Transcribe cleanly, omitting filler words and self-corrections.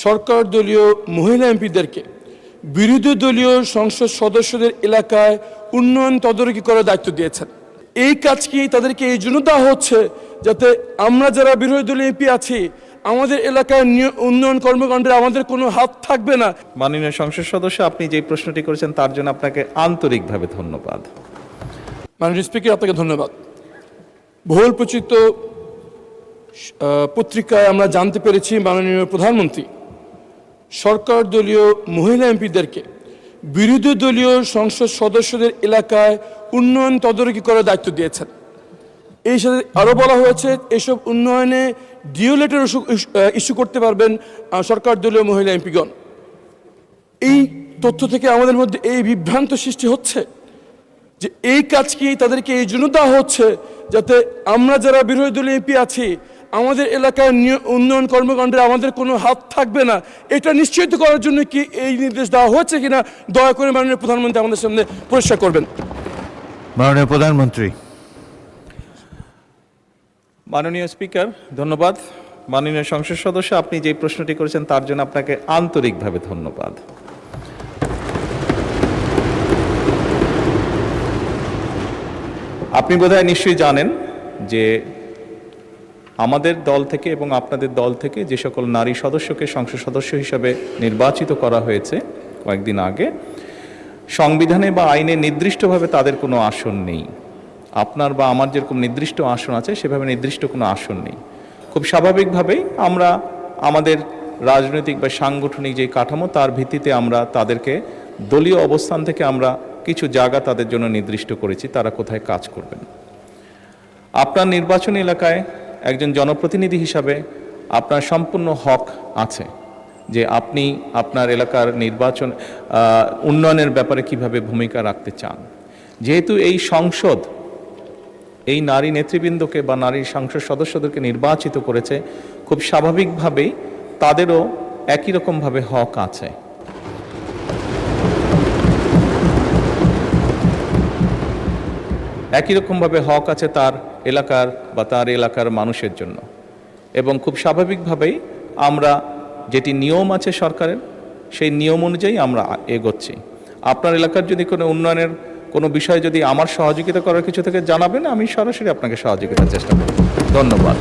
সরকার দলীয় মহিলা এমপিদেরকে বিরোধী দলীয় সংসদ সদস্যদের এলাকায় উন্নয়ন তদারকি করার দায়িত্ব দিয়েছেন। এই কাজ কি তাদেরকে এই জন্য দেওয়া হচ্ছে যাতে আমরা যারা বিরোধী দলীয় এমপি আছি আমাদের এলাকায় উন্নয়ন কর্মকাণ্ডে আমাদের কোনো হাত থাকবে না। মাননীয় সংসদ সদস্য, আপনি যে প্রশ্নটি করেছেন তার জন্য আপনাকে আন্তরিকভাবে ধন্যবাদ। মাননীয় স্পিকার, আপনাকে ধন্যবাদ। বহুল প্রচিত পত্রিকায় আমরা জানতে পেরেছি মাননীয় প্রধানমন্ত্রী সরকার দলীয় মহিলা এমপিদেরকে বিরোধী দলীয় সংসদ সদস্যদের এলাকায় উন্নয়ন তদারকি করার দায়িত্ব দিয়েছেন। এই সাথে আরও বলা হয়েছে এসব উন্নয়নে ডিও লেটার ইস্যু করতে পারবেন সরকার দলীয় মহিলা এমপিগণ। এই তথ্য থেকে আমাদের মধ্যে এই বিভ্রান্ত সৃষ্টি হচ্ছে যে এই কাজ কি তাদেরকে এই জন্য দেওয়া হচ্ছে যাতে আমরা যারা বিরোধী দলীয় এমপি আছি আমাদের এলাকায় উন্নয়ন কর্মকাণ্ডে আমাদের কোনো হাত থাকবে না, এটা নিশ্চিত করার জন্য কি এই নির্দেশ দেওয়া হচ্ছে কিনা দয়া করে মাননীয় প্রধানমন্ত্রী আমাদের সামনে পরিষ্কার করবেন। মাননীয় প্রধানমন্ত্রী। মাননীয় স্পিকার, ধন্যবাদ। মাননীয় সংসদ সদস্য, আপনি যে প্রশ্নটি করেছেন তার জন্য আপনাকে আন্তরিকভাবে ধন্যবাদ। আপনি বোধহয় নিশ্চয়ই জানেন যে আমাদের দল থেকে এবং আপনাদের দল থেকে যে সকল নারী সদস্যকে সংসদ সদস্য হিসাবে নির্বাচিত করা হয়েছে কয়েকদিন আগে, সংবিধানে বা আইনে নির্দিষ্টভাবে তাদের কোনো আসন নেই। আপনার বা আমার যেরকম নির্দিষ্ট আসন আছে সেভাবে নির্দিষ্ট কোনো আসন নেই। খুব স্বাভাবিকভাবেই আমরা আমাদের রাজনৈতিক বা সাংগঠনিক যে কাঠামো তার ভিত্তিতে আমরা তাদেরকে দলীয় অবস্থান থেকে আমরা কিছু জায়গা তাদের জন্য নির্দিষ্ট করেছি তারা কোথায় কাজ করবেন। আপনার নির্বাচনী এলাকায় একজন জনপ্রতিনিধি হিসাবে আপনার সম্পূর্ণ হক আছে যে আপনি আপনার এলাকার নির্বাচন উন্নয়নের ব্যাপারে কিভাবে ভূমিকা রাখতে চান। যেহেতু এই সংসদ এই নারী নেতৃবৃন্দকে বা নারী সংসদ সদস্যদেরকে নির্বাচিত করেছে, খুব স্বাভাবিকভাবেই তাদেরও একই রকমভাবে হক আছে। একই রকমভাবে হক আছে তার এলাকার বা তার এলাকার মানুষের জন্য, এবং খুব স্বাভাবিকভাবেই আমরা যেটি নিয়ম আছে সরকারের সেই নিয়ম অনুযায়ী আমরা এগোচ্ছি। আপনার এলাকার যদি কোনো উন্নয়নের কোনো বিষয় যদি আমার সহযোগিতা করার কিছু থেকে জানাবেন, আমি সরাসরি আপনাকে সহযোগিতার চেষ্টা করব। ধন্যবাদ।